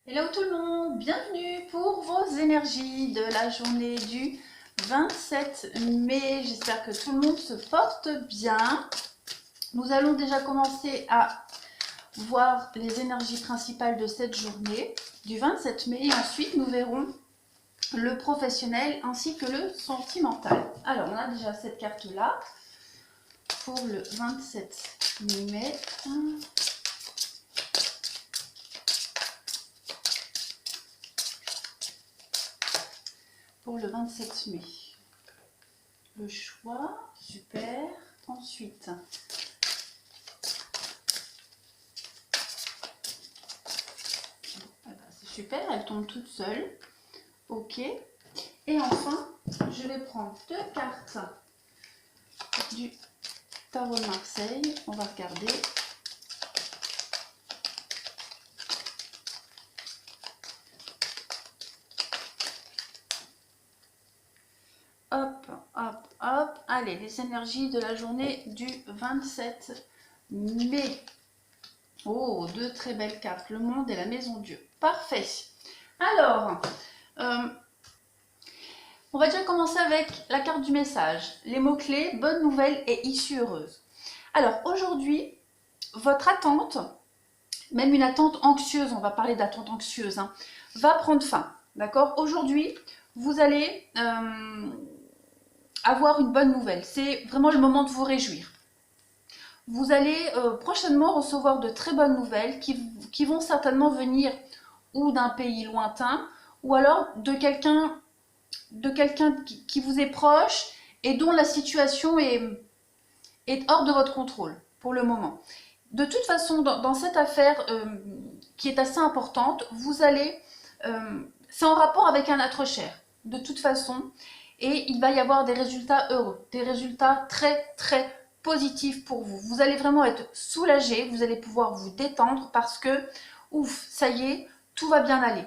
Hello tout le monde, bienvenue pour vos énergies de la journée du 27 mai. J'espère que tout le monde se porte bien. Nous allons déjà commencer à voir les énergies principales de cette journée du 27 mai et ensuite nous verrons le professionnel ainsi que le sentimental. Alors on a déjà cette carte là pour le 27 mai. Pour le 27 mai. Le choix, super. Ensuite, c'est super, elle tombe toute seule. Ok. Et enfin, je vais prendre deux cartes du tarot de Marseille. On va regarder. Hop, hop, hop. Allez, les énergies de la journée du 27 mai. Oh, deux très belles cartes. Le monde et la maison Dieu. Parfait. Alors, on va déjà commencer avec la carte du message. Les mots-clés, bonne nouvelle et issue heureuse. Alors, aujourd'hui, votre attente, même une attente anxieuse, on va parler d'attente anxieuse, va prendre fin. D'accord? Aujourd'hui, vous allez avoir une bonne nouvelle. C'est vraiment le moment de vous réjouir. Vous allez prochainement recevoir de très bonnes nouvelles qui vont certainement venir ou d'un pays lointain ou alors de quelqu'un qui vous est proche et dont la situation est hors de votre contrôle pour le moment. De toute façon, dans cette affaire qui est assez importante, vous allez... c'est en rapport avec un être cher, de toute façon, et il va y avoir des résultats heureux, des résultats très très positifs pour vous. Vous allez vraiment être soulagé, vous allez pouvoir vous détendre parce que, ouf, ça y est, tout va bien aller.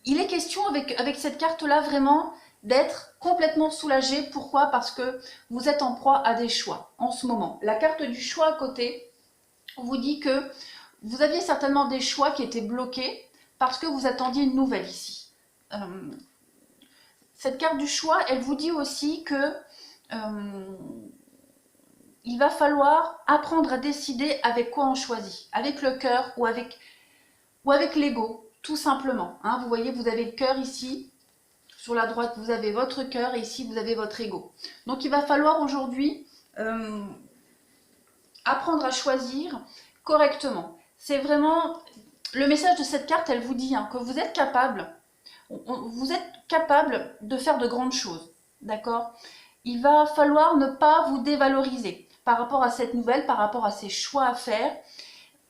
Il est question avec cette carte-là vraiment d'être complètement soulagé. Pourquoi? Parce que vous êtes en proie à des choix en ce moment. La carte du choix à côté vous dit que vous aviez certainement des choix qui étaient bloqués parce que vous attendiez une nouvelle ici. Cette carte du choix, elle vous dit aussi que il va falloir apprendre à décider avec quoi on choisit, avec le cœur ou avec l'ego, tout simplement. Vous voyez, vous avez le cœur ici, sur la droite vous avez votre cœur et ici vous avez votre ego. Donc il va falloir aujourd'hui apprendre à choisir correctement. C'est vraiment le message de cette carte, elle vous dit que vous êtes capable, de faire de grandes choses, d'accord? Il va falloir ne pas vous dévaloriser par rapport à cette nouvelle, par rapport à ces choix à faire.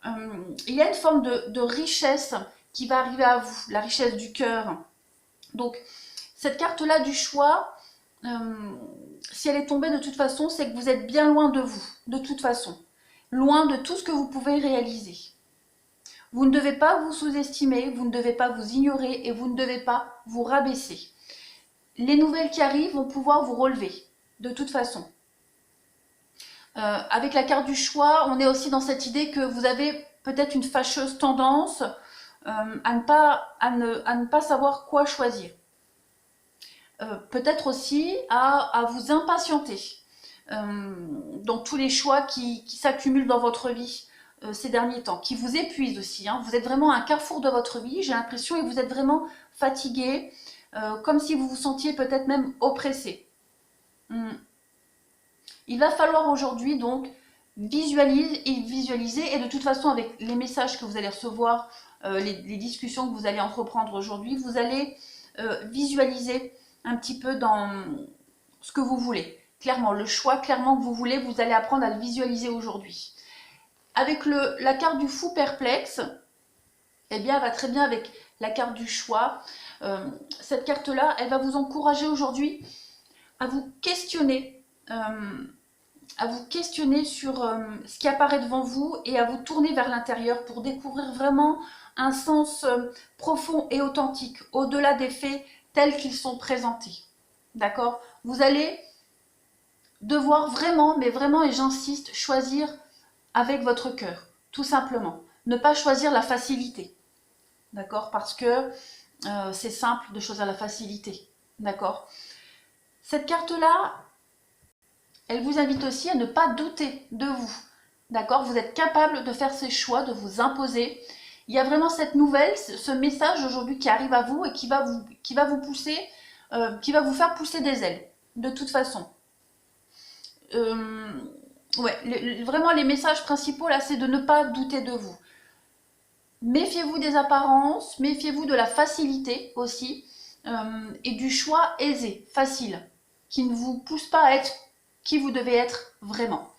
Il y a une forme de richesse qui va arriver à vous, la richesse du cœur. Donc, cette carte-là du choix, si elle est tombée de toute façon, c'est que vous êtes bien loin de vous, de toute façon. Loin de tout ce que vous pouvez réaliser. Vous ne devez pas vous sous-estimer, vous ne devez pas vous ignorer et vous ne devez pas vous rabaisser. Les nouvelles qui arrivent vont pouvoir vous relever, de toute façon. Avec la carte du choix, on est aussi dans cette idée que vous avez peut-être une fâcheuse tendance à ne pas savoir quoi choisir. Peut-être aussi à vous impatienter dans tous les choix qui s'accumulent dans votre vie ces derniers temps, qui vous épuisent aussi. Vous êtes vraiment à un carrefour de votre vie, j'ai l'impression, et vous êtes vraiment fatigué, comme si vous vous sentiez peut-être même oppressé. Il va falloir aujourd'hui donc visualiser, et de toute façon avec les messages que vous allez recevoir, les discussions que vous allez entreprendre aujourd'hui, vous allez visualiser un petit peu dans ce que vous voulez. Clairement, le choix clairement que vous voulez, vous allez apprendre à le visualiser aujourd'hui. Avec la carte du fou perplexe, eh bien, elle va très bien avec la carte du choix. Cette carte-là, elle va vous encourager aujourd'hui à vous questionner sur ce qui apparaît devant vous et à vous tourner vers l'intérieur pour découvrir vraiment un sens profond et authentique, au-delà des faits tels qu'ils sont présentés. D'accord? Vous allez devoir vraiment, mais vraiment, et j'insiste, choisir avec votre cœur, tout simplement. Ne pas choisir la facilité, d'accord? Parce que c'est simple de choisir la facilité, d'accord? Cette carte-là, elle vous invite aussi à ne pas douter de vous, d'accord? Vous êtes capable de faire ces choix, de vous imposer. Il y a vraiment cette nouvelle, ce message aujourd'hui qui arrive à vous et qui va vous pousser, qui va vous faire pousser des ailes, de toute façon. Ouais, vraiment les messages principaux là, c'est de ne pas douter de vous. Méfiez-vous des apparences, méfiez-vous de la facilité aussi, et du choix aisé, facile, qui ne vous pousse pas à être qui vous devez être vraiment.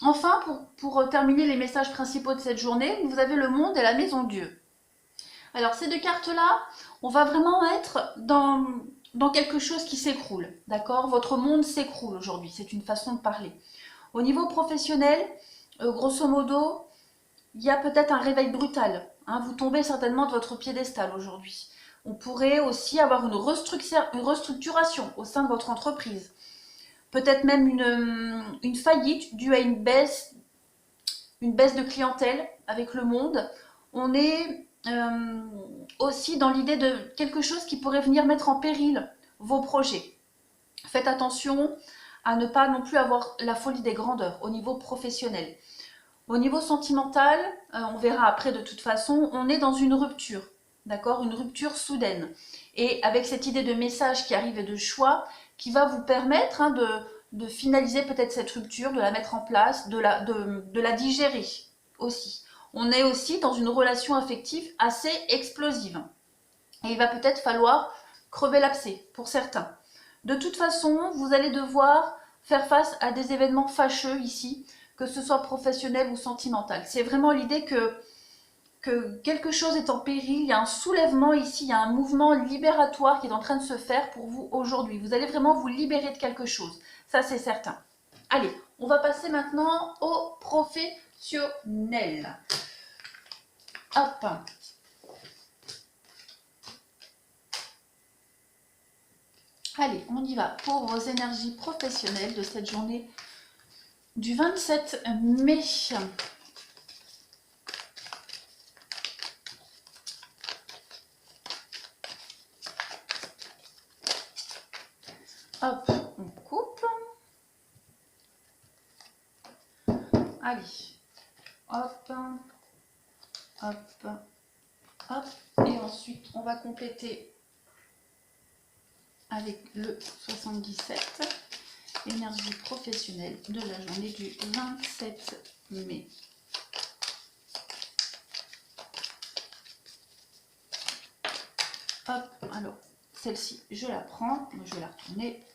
Enfin, pour terminer les messages principaux de cette journée, vous avez le monde et la maison Dieu. Alors ces deux cartes-là, on va vraiment être dans quelque chose qui s'écroule, d'accord? Votre monde s'écroule aujourd'hui, c'est une façon de parler. Au niveau professionnel, grosso modo, il y a peut-être un réveil brutal. Hein, vous tombez certainement de votre piédestal aujourd'hui. On pourrait aussi avoir une restructuration au sein de votre entreprise. Peut-être même une faillite due à une baisse de clientèle avec le monde. On est aussi dans l'idée de quelque chose qui pourrait venir mettre en péril vos projets. Faites attention à ne pas non plus avoir la folie des grandeurs au niveau professionnel. Au niveau sentimental, on verra après de toute façon, on est dans une rupture, d'accord? Une rupture soudaine. Et avec cette idée de message qui arrive et de choix, qui va vous permettre de finaliser peut-être cette rupture, de la mettre en place, de la digérer aussi. On est aussi dans une relation affective assez explosive. Et il va peut-être falloir crever l'abcès pour certains. De toute façon, vous allez devoir faire face à des événements fâcheux ici, que ce soit professionnel ou sentimental. C'est vraiment l'idée que quelque chose est en péril, il y a un soulèvement ici, il y a un mouvement libératoire qui est en train de se faire pour vous aujourd'hui. Vous allez vraiment vous libérer de quelque chose, ça c'est certain. Allez, on va passer maintenant au professionnel. Hop. Allez, on y va pour vos énergies professionnelles de cette journée du 27 mai. Hop, on coupe. Allez, hop, hop, hop. Et ensuite, on va compléter avec le 77. Énergie professionnelle de la journée du 27 mai. Hop, alors celle-ci, je la prends, je vais la retourner.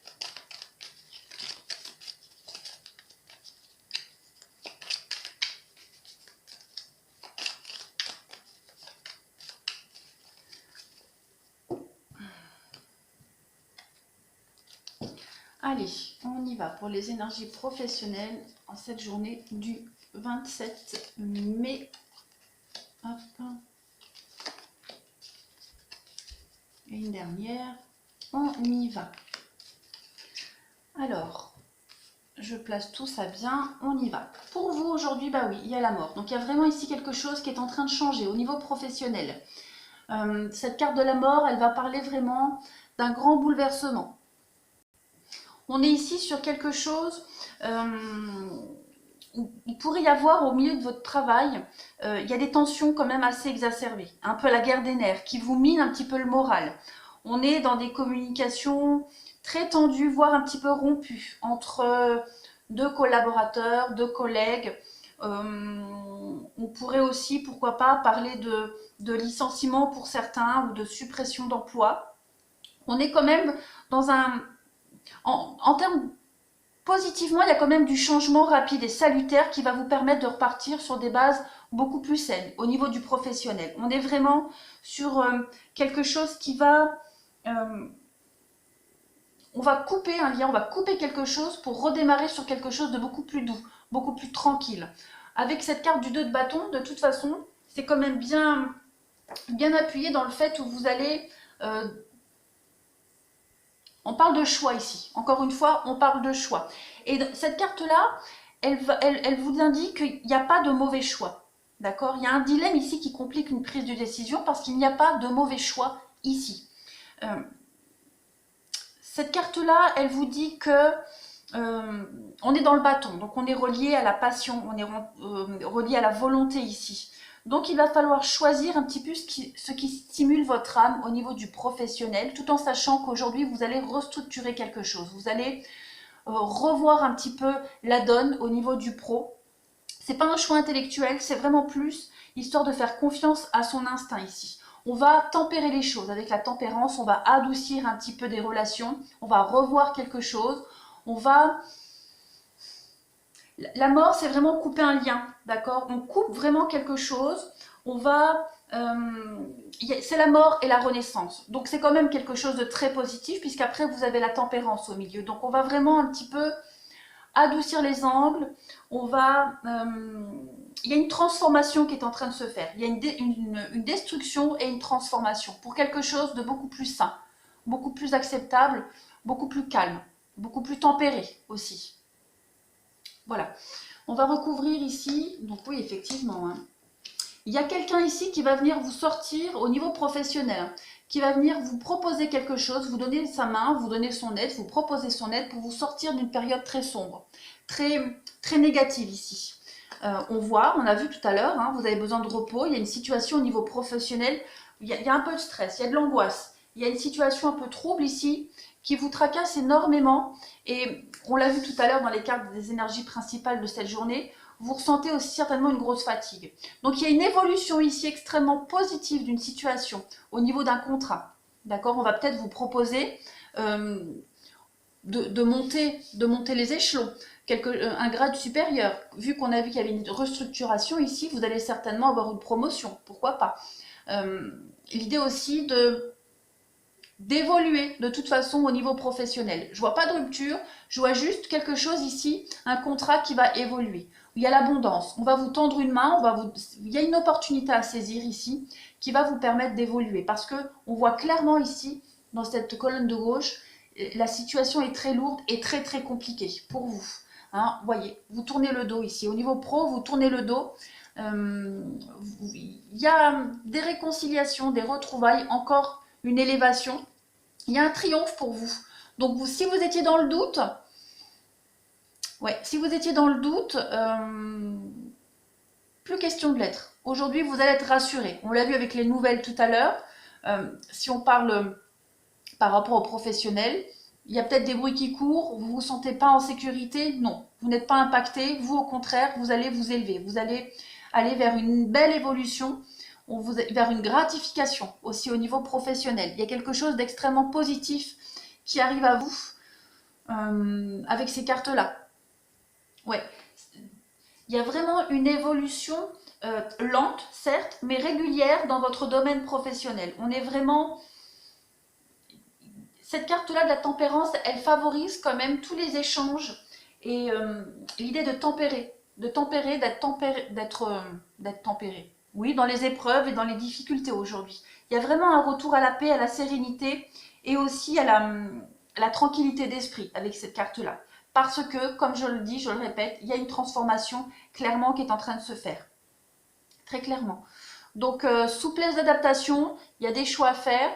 Allez, on y va pour les énergies professionnelles en cette journée du 27 mai. Hop. Et une dernière, on y va. Alors, je place tout ça bien, on y va. Pour vous aujourd'hui, bah oui, il y a la mort. Donc il y a vraiment ici quelque chose qui est en train de changer au niveau professionnel. Cette carte de la mort, elle va parler vraiment d'un grand bouleversement. On est ici sur quelque chose, il pourrait y avoir au milieu de votre travail, il y a des tensions quand même assez exacerbées, un peu la guerre des nerfs qui vous mine un petit peu le moral. On est dans des communications très tendues, voire un petit peu rompues entre deux collaborateurs, deux collègues. On pourrait aussi, pourquoi pas, parler de licenciement pour certains ou de suppression d'emplois. On est quand même dans un... En termes positivement, il y a quand même du changement rapide et salutaire qui va vous permettre de repartir sur des bases beaucoup plus saines au niveau du professionnel. On est vraiment sur quelque chose qui va... on va couper un lien, on va couper quelque chose pour redémarrer sur quelque chose de beaucoup plus doux, beaucoup plus tranquille. Avec cette carte du 2 de bâton, de toute façon, c'est quand même bien appuyé dans le fait où vous allez... on parle de choix ici. Encore une fois, on parle de choix. Et cette carte-là, elle vous indique qu'il n'y a pas de mauvais choix. D'accord? Il y a un dilemme ici qui complique une prise de décision parce qu'il n'y a pas de mauvais choix ici. Cette carte-là, elle vous dit que on est dans le bâton, donc on est relié à la passion, on est relié à la volonté ici. Donc il va falloir choisir un petit peu ce qui stimule votre âme au niveau du professionnel, tout en sachant qu'aujourd'hui vous allez restructurer quelque chose. Vous allez revoir un petit peu la donne au niveau du pro. C'est pas un choix intellectuel, c'est vraiment plus histoire de faire confiance à son instinct ici. On va tempérer les choses avec la tempérance, on va adoucir un petit peu des relations, on va revoir quelque chose, on va... La mort, c'est vraiment couper un lien, d'accord? On coupe vraiment quelque chose, on va... c'est la mort et la renaissance. Donc c'est quand même quelque chose de très positif, puisqu'après vous avez la tempérance au milieu. Donc on va vraiment un petit peu adoucir les angles, on va... il y a une transformation qui est en train de se faire. Il y a une destruction et une transformation pour quelque chose de beaucoup plus sain, beaucoup plus acceptable, beaucoup plus calme, beaucoup plus tempéré aussi. Voilà. On va recouvrir ici. Donc oui, effectivement. Hein. Il y a quelqu'un ici qui va venir vous sortir au niveau professionnel, qui va venir vous proposer quelque chose, vous donner sa main, vous donner son aide, vous proposer son aide pour vous sortir d'une période très sombre, très négative ici. On a vu tout à l'heure, hein, vous avez besoin de repos, il y a une situation au niveau professionnel, il y a un peu de stress, il y a de l'angoisse, il y a une situation un peu trouble ici qui vous tracasse énormément et on l'a vu tout à l'heure dans les cartes des énergies principales de cette journée, vous ressentez aussi certainement une grosse fatigue. Donc il y a une évolution ici extrêmement positive d'une situation au niveau d'un contrat. D'accord? On va peut-être vous proposer de monter les échelons, un grade supérieur. Vu qu'on a vu qu'il y avait une restructuration ici, vous allez certainement avoir une promotion. Pourquoi pas? L'idée aussi d'évoluer de toute façon au niveau professionnel. Je vois pas de rupture, je vois juste quelque chose ici, un contrat qui va évoluer. Il y a l'abondance, on va vous tendre une main, il y a une opportunité à saisir ici qui va vous permettre d'évoluer parce que on voit clairement ici, dans cette colonne de gauche, la situation est très lourde et très compliquée pour vous. Hein, voyez, vous tournez le dos ici. Au niveau pro, vous tournez le dos. Il y a des réconciliations, des retrouvailles, encore une élévation. Il y a un triomphe pour vous. Donc, si vous étiez dans le doute, si vous étiez dans le doute, plus question de l'être. Aujourd'hui, vous allez être rassuré. On l'a vu avec les nouvelles tout à l'heure. Si on parle par rapport aux professionnels, il y a peut-être des bruits qui courent, vous ne vous sentez pas en sécurité, non. Vous n'êtes pas impacté, vous au contraire, vous allez vous élever. Vous allez aller vers une belle évolution, vers une gratification aussi au niveau professionnel. Il y a quelque chose d'extrêmement positif qui arrive à vous avec ces cartes-là. Ouais. Il y a vraiment une évolution lente, certes, mais régulière dans votre domaine professionnel. On est vraiment... Cette carte-là de la tempérance, elle favorise quand même tous les échanges et l'idée de tempérer, d'être tempéré. Oui, dans les épreuves et dans les difficultés aujourd'hui. Il y a vraiment un retour à la paix, à la sérénité et aussi à la tranquillité d'esprit avec cette carte-là. Parce que, comme je le dis, je le répète, il y a une transformation clairement qui est en train de se faire. Très clairement. Donc, souplesse d'adaptation, il y a des choix à faire.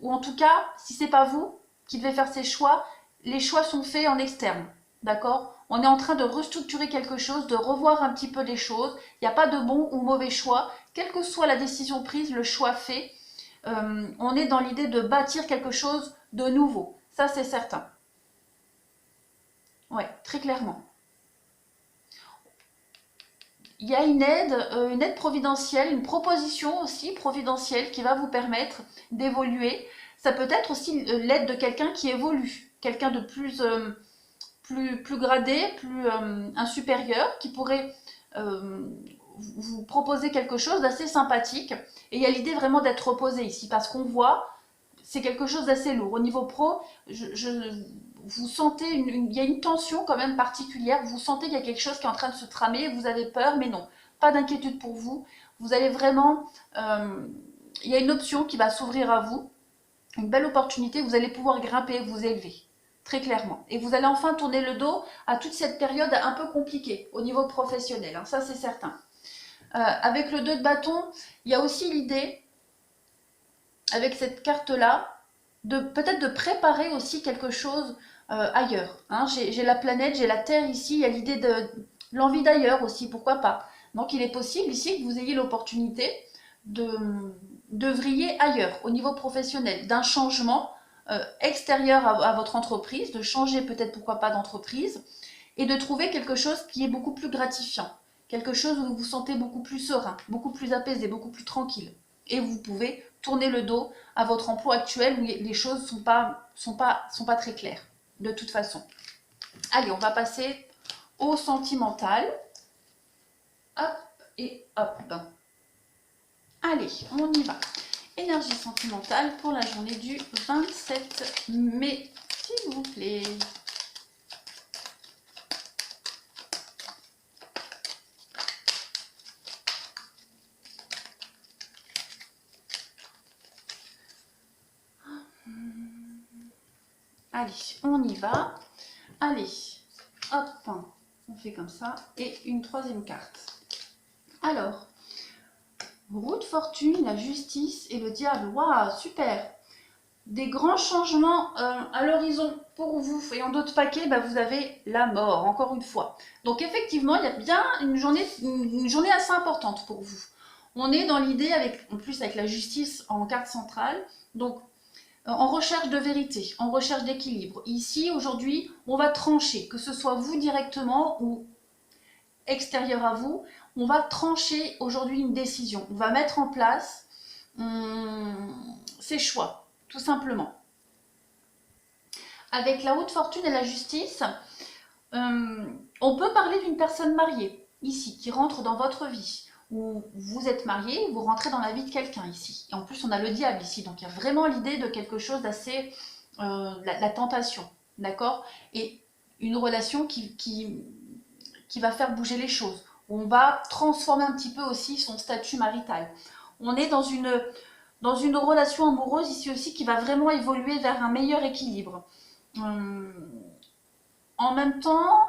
Ou en tout cas, si ce n'est pas vous qui devez faire ces choix, les choix sont faits en externe. D'accord? On est en train de restructurer quelque chose, de revoir un petit peu les choses. Il n'y a pas de bon ou mauvais choix. Quelle que soit la décision prise, le choix fait, on est dans l'idée de bâtir quelque chose de nouveau. Ça, c'est certain. Ouais, très clairement. Il y a une aide providentielle, une proposition aussi providentielle qui va vous permettre d'évoluer. Ça peut être aussi l'aide de quelqu'un qui évolue, quelqu'un de plus gradé, un supérieur qui pourrait vous proposer quelque chose d'assez sympathique. Et il y a l'idée vraiment d'être reposé ici parce qu'on voit, c'est quelque chose d'assez lourd. Au niveau pro, vous sentez, il y a une tension quand même particulière, vous sentez qu'il y a quelque chose qui est en train de se tramer, vous avez peur, mais non, pas d'inquiétude pour vous. Vous allez vraiment, il y a une option qui va s'ouvrir à vous, une belle opportunité, vous allez pouvoir grimper, vous élever. très clairement. Et vous allez enfin tourner le dos à toute cette période un peu compliquée au niveau professionnel, hein, ça c'est certain. Avec le 2 de bâton, il y a aussi l'idée, avec cette carte-là, peut-être de préparer aussi quelque chose ailleurs. Hein. J'ai la planète, j'ai la Terre ici, il y a l'idée de l'envie d'ailleurs aussi, pourquoi pas. Donc il est possible ici que vous ayez l'opportunité de vriller ailleurs, au niveau professionnel, d'un changement extérieur à votre entreprise, de changer peut-être pourquoi pas d'entreprise, et de trouver quelque chose qui est beaucoup plus gratifiant, quelque chose où vous vous sentez beaucoup plus serein, beaucoup plus apaisé, beaucoup plus tranquille. Et vous pouvez tourner le dos à votre emploi actuel où les choses sont pas très claires, de toute façon. Allez, on va passer au sentimental. Hop et hop. Allez, on y va. Énergie sentimentale pour la journée du 27 mai, s'il vous plaît. Allez, on y va. Allez, hop, on fait comme ça. Et une troisième carte. Alors, roue de fortune, la justice et le diable. Waouh, super! Des grands changements à l'horizon pour vous. Et en d'autres paquets, bah, vous avez la mort, encore une fois. Donc effectivement, il y a bien une journée assez importante pour vous. On est dans l'idée, en plus avec la justice en carte centrale, donc en recherche de vérité, en recherche d'équilibre. Ici, aujourd'hui, on va trancher, que ce soit vous directement ou extérieur à vous, on va trancher aujourd'hui une décision. On va mettre en place ses choix, tout simplement. Avec la haute fortune et la justice, on peut parler d'une personne mariée, ici, qui rentre dans votre vie. Ou vous êtes marié, vous rentrez dans la vie de quelqu'un ici. Et en plus, on a le diable ici, donc il y a vraiment l'idée de quelque chose d'assez... la tentation, d'accord? Et une relation qui va faire bouger les choses. On va transformer un petit peu aussi son statut marital. On est dans une relation amoureuse ici aussi qui va vraiment évoluer vers un meilleur équilibre. En même temps,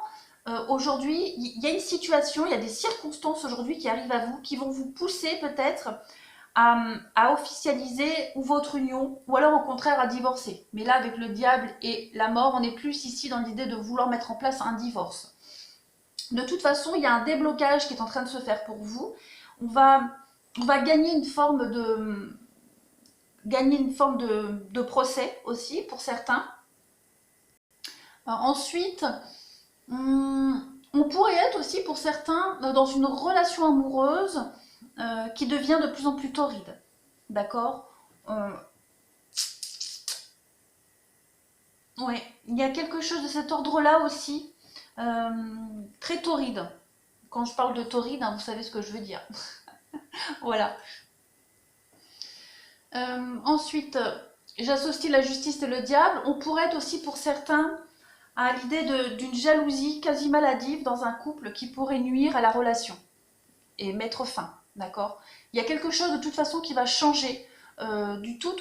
aujourd'hui, il y a une situation, il y a des circonstances aujourd'hui qui arrivent à vous, qui vont vous pousser peut-être à officialiser ou votre union, ou alors au contraire à divorcer. Mais là, avec le diable et la mort, on est plus ici dans l'idée de vouloir mettre en place un divorce. De toute façon, il y a un déblocage qui est en train de se faire pour vous. On va gagner une forme de procès aussi pour certains. Ensuite, on pourrait être aussi pour certains dans une relation amoureuse qui devient de plus en plus torride. D'accord? Ouais, il y a quelque chose de cet ordre-là aussi, très torride. Quand je parle de torride, hein, vous savez ce que je veux dire. Voilà. Ensuite, j'associe la justice et le diable. On pourrait être aussi pour certains à l'idée d'une jalousie quasi maladive dans un couple qui pourrait nuire à la relation et mettre fin, d'accord? Il y a quelque chose de toute façon qui va changer du tout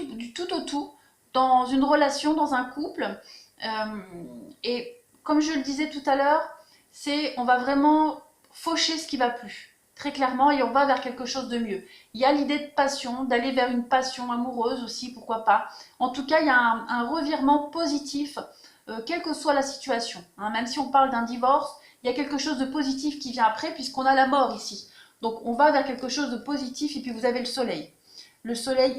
au tout dans une relation, dans un couple. Et comme je le disais tout à l'heure, on va vraiment faucher ce qui va plus, très clairement, et on va vers quelque chose de mieux. Il y a l'idée de passion, d'aller vers une passion amoureuse aussi, pourquoi pas. En tout cas, il y a un revirement positif, quelle que soit la situation. Hein. Même si on parle d'un divorce, il y a quelque chose de positif qui vient après, puisqu'on a la mort ici. Donc on va vers quelque chose de positif, et puis vous avez le soleil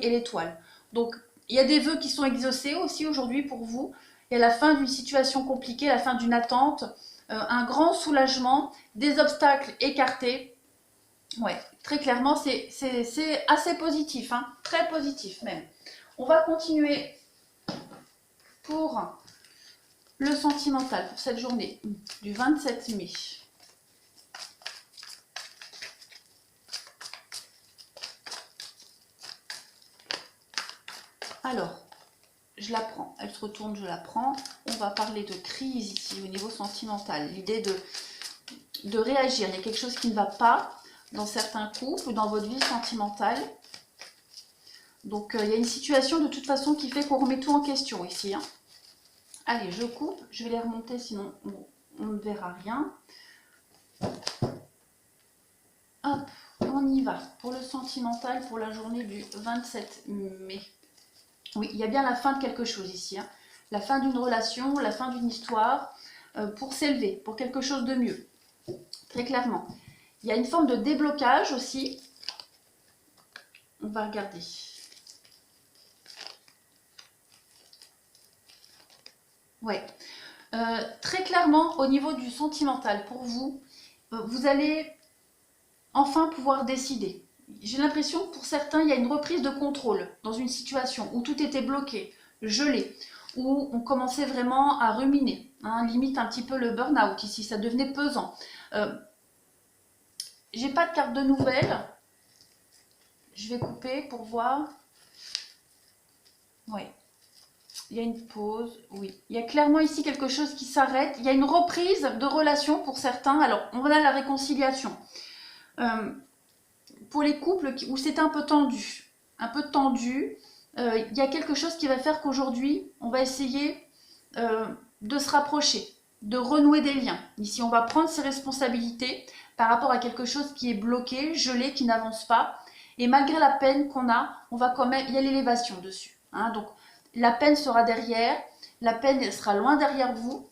et l'étoile. Donc il y a des vœux qui sont exaucés aussi aujourd'hui pour vous, et à la fin d'une situation compliquée, à la fin d'une attente, un grand soulagement, des obstacles écartés. Ouais, très clairement, c'est assez positif, hein, très positif même. On va continuer pour le sentimental, pour cette journée du 27 mai. Alors, je la prends, elle se retourne, je la prends. On va parler de crise ici au niveau sentimental. L'idée de réagir. Il y a quelque chose qui ne va pas dans certains couples ou dans votre vie sentimentale. Donc il y a une situation de toute façon qui fait qu'on remet tout en question ici. Hein. Allez, je coupe. Je vais les remonter, sinon on ne verra rien. Hop, on y va. Pour le sentimental, pour la journée du 27 mai. Oui, il y a bien la fin de quelque chose ici. Hein. La fin d'une relation, la fin d'une histoire, pour s'élever, pour quelque chose de mieux. Très clairement. Il y a une forme de déblocage aussi. On va regarder. Ouais. Très clairement, au niveau du sentimental, pour vous, vous allez enfin pouvoir décider. J'ai l'impression que pour certains, il y a une reprise de contrôle dans une situation où tout était bloqué, gelé, où on commençait vraiment à ruminer, hein, limite un petit peu le burn-out ici, ça devenait pesant. J'ai pas de carte de nouvelles. Je vais couper pour voir. Oui. Il y a une pause, oui. Il y a clairement ici quelque chose qui s'arrête. Il y a une reprise de relation pour certains. Alors, on va à la réconciliation. Pour les couples où c'est un peu tendu, il y a quelque chose qui va faire qu'aujourd'hui, on va essayer de se rapprocher, de renouer des liens. Ici, on va prendre ses responsabilités par rapport à quelque chose qui est bloqué, gelé, qui n'avance pas. Et malgré la peine qu'on a, on va quand même, il y a l'élévation dessus. Hein, donc, la peine sera derrière, la peine sera loin derrière vous.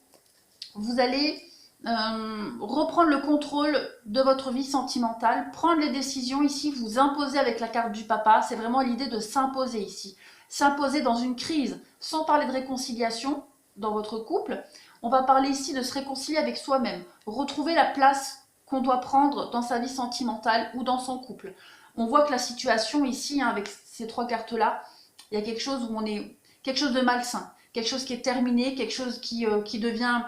Vous allez reprendre le contrôle de votre vie sentimentale, prendre les décisions ici, vous imposer avec la carte du papa. C'est vraiment l'idée de s'imposer ici. S'imposer dans une crise, sans parler de réconciliation dans votre couple. On va parler ici de se réconcilier avec soi-même, retrouver la place qu'on doit prendre dans sa vie sentimentale ou dans son couple. On voit que la situation ici, hein, avec ces trois cartes-là, il y a quelque chose où on est quelque chose de malsain, quelque chose qui est terminé, quelque chose qui devient,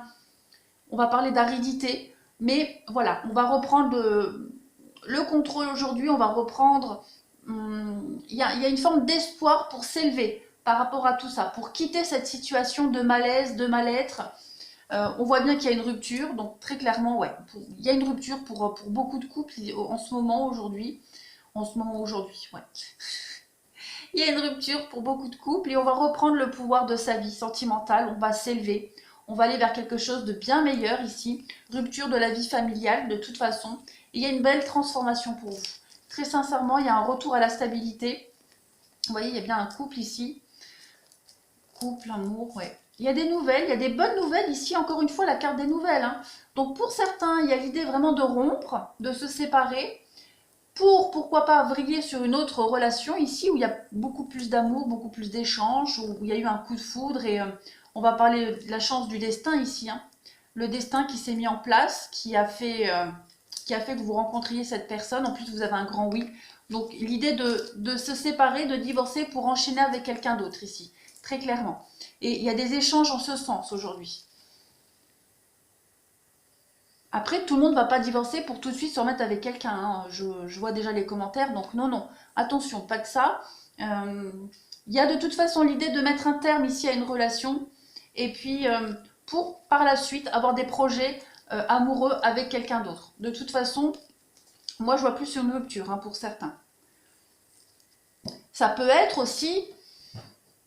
on va parler d'aridité, mais voilà, on va reprendre le contrôle aujourd'hui, on va reprendre, il y a une forme d'espoir pour s'élever par rapport à tout ça, pour quitter cette situation de malaise, de mal-être. On voit bien qu'il y a une rupture, donc très clairement, ouais, il y a une rupture pour beaucoup de couples en ce moment, aujourd'hui. Ouais. Il y a une rupture pour beaucoup de couples et on va reprendre le pouvoir de sa vie sentimentale, on va s'élever, on va aller vers quelque chose de bien meilleur ici, rupture de la vie familiale de toute façon, et il y a une belle transformation pour vous. Très sincèrement, il y a un retour à la stabilité. Vous voyez, il y a bien un couple ici, couple, amour, ouais. Il y a des nouvelles, il y a des bonnes nouvelles ici, encore une fois la carte des nouvelles. Hein. Donc pour certains, il y a l'idée vraiment de rompre, de se séparer, pourquoi pas vriller sur une autre relation ici où il y a beaucoup plus d'amour, beaucoup plus d'échanges, où il y a eu un coup de foudre et on va parler de la chance du destin ici. Hein. Le destin qui s'est mis en place, qui a fait que vous rencontriez cette personne. En plus, vous avez un grand oui. Donc l'idée de se séparer, de divorcer pour enchaîner avec quelqu'un d'autre ici, très clairement. Et il y a des échanges en ce sens aujourd'hui. Après, tout le monde ne va pas divorcer pour tout de suite se remettre avec quelqu'un. Hein. Je vois déjà les commentaires, donc non, non. Attention, pas de ça. Il y a de toute façon l'idée de mettre un terme ici à une relation. Et puis, pour par la suite avoir des projets amoureux avec quelqu'un d'autre. De toute façon, moi je vois plus sur une rupture hein, pour certains. Ça peut être aussi,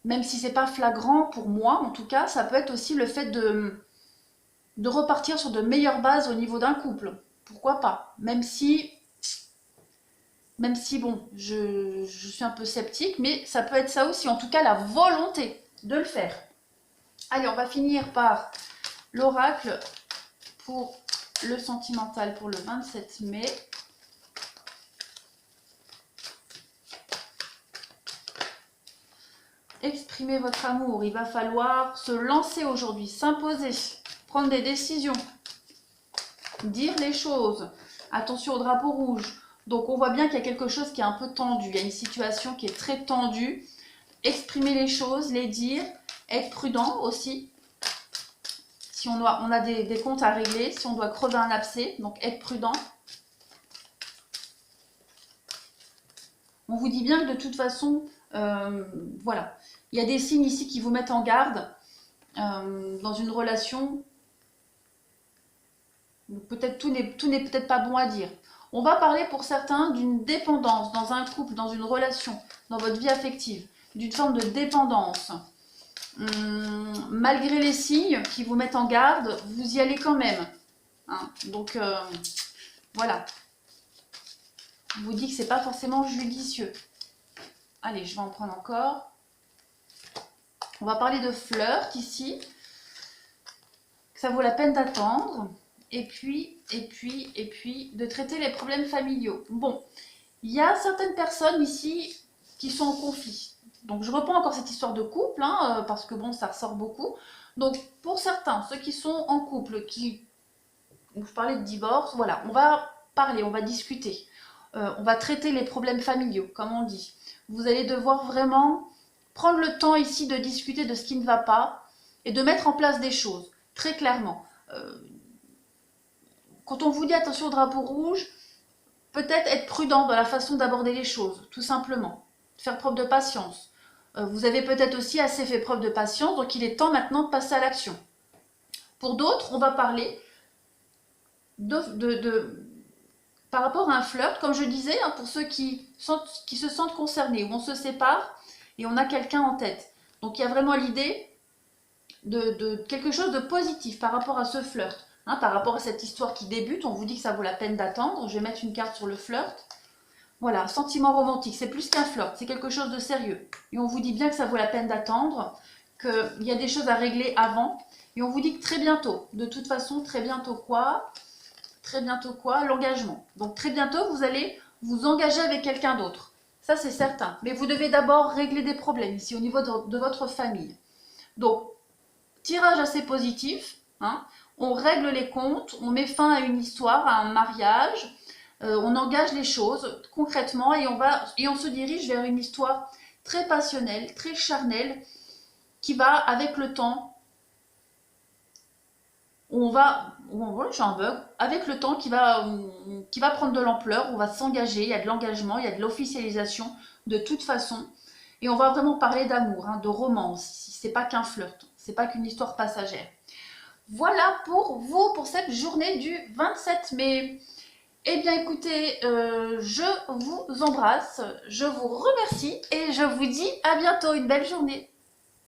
même si c'est pas flagrant pour moi en tout cas, ça peut être aussi le fait de repartir sur de meilleures bases au niveau d'un couple. Pourquoi pas? Même si bon, je suis un peu sceptique, mais ça peut être ça aussi, en tout cas la volonté de le faire. Allez, on va finir par l'oracle pour le sentimental pour le 27 mai. Exprimez votre amour, il va falloir se lancer aujourd'hui, s'imposer, prendre des décisions, dire les choses. Attention au drapeau rouge. Donc on voit bien qu'il y a quelque chose qui est un peu tendu, il y a une situation qui est très tendue. Exprimer les choses, les dire, être prudent aussi. Si on a des comptes à régler, si on doit crever un abcès, donc être prudent. On vous dit bien que de toute façon, voilà, il y a des signes ici qui vous mettent en garde dans une relation. Peut-être tout n'est peut-être pas bon à dire. On va parler pour certains d'une dépendance dans un couple, dans une relation, dans votre vie affective, d'une forme de dépendance. malgré les signes qui vous mettent en garde, vous y allez quand même. Hein. Donc, voilà. Je vous dis que c'est pas forcément judicieux. Allez, je vais en prendre encore. On va parler de flirt ici. Que ça vaut la peine d'attendre. Et puis, de traiter les problèmes familiaux. Bon, il y a certaines personnes ici qui sont en conflit. Donc, je reprends encore cette histoire de couple, hein, parce que bon, ça ressort beaucoup. Donc, pour certains, ceux qui sont en couple, je parlais de divorce, voilà, on va parler, on va discuter. On va traiter les problèmes familiaux, comme on dit. Vous allez devoir vraiment prendre le temps ici de discuter de ce qui ne va pas et de mettre en place des choses, très clairement. Quand on vous dit attention au drapeau rouge, peut-être être prudent dans la façon d'aborder les choses, tout simplement. Faire preuve de patience. Vous avez peut-être aussi assez fait preuve de patience, donc il est temps maintenant de passer à l'action. Pour d'autres, on va parler par rapport à un flirt, comme je disais, hein, pour ceux qui se sentent concernés, où on se sépare et on a quelqu'un en tête. Donc il y a vraiment l'idée de quelque chose de positif par rapport à ce flirt. Hein, par rapport à cette histoire qui débute, on vous dit que ça vaut la peine d'attendre. Je vais mettre une carte sur le flirt. Voilà, sentiment romantique, c'est plus qu'un flirt, c'est quelque chose de sérieux. Et on vous dit bien que ça vaut la peine d'attendre, qu'il y a des choses à régler avant. Et on vous dit que très bientôt, de toute façon, très bientôt quoi? Très bientôt quoi? L'engagement. Donc très bientôt, vous allez vous engager avec quelqu'un d'autre. Ça, c'est certain. Mais vous devez d'abord régler des problèmes ici au niveau de votre famille. Donc, tirage assez positif. Hein. On règle les comptes, on met fin à une histoire, à un mariage. On engage les choses concrètement et on se dirige vers une histoire très passionnelle, très charnelle, qui va, avec le temps, j'ai un bug, avec le temps qui va prendre de l'ampleur, on va s'engager, il y a de l'engagement, il y a de l'officialisation de toute façon. Et on va vraiment parler d'amour, hein, de romance, c'est pas qu'un flirt, c'est pas qu'une histoire passagère. Voilà pour vous, pour cette journée du 27 mai. Eh bien écoutez, je vous embrasse, je vous remercie et je vous dis à bientôt, une belle journée.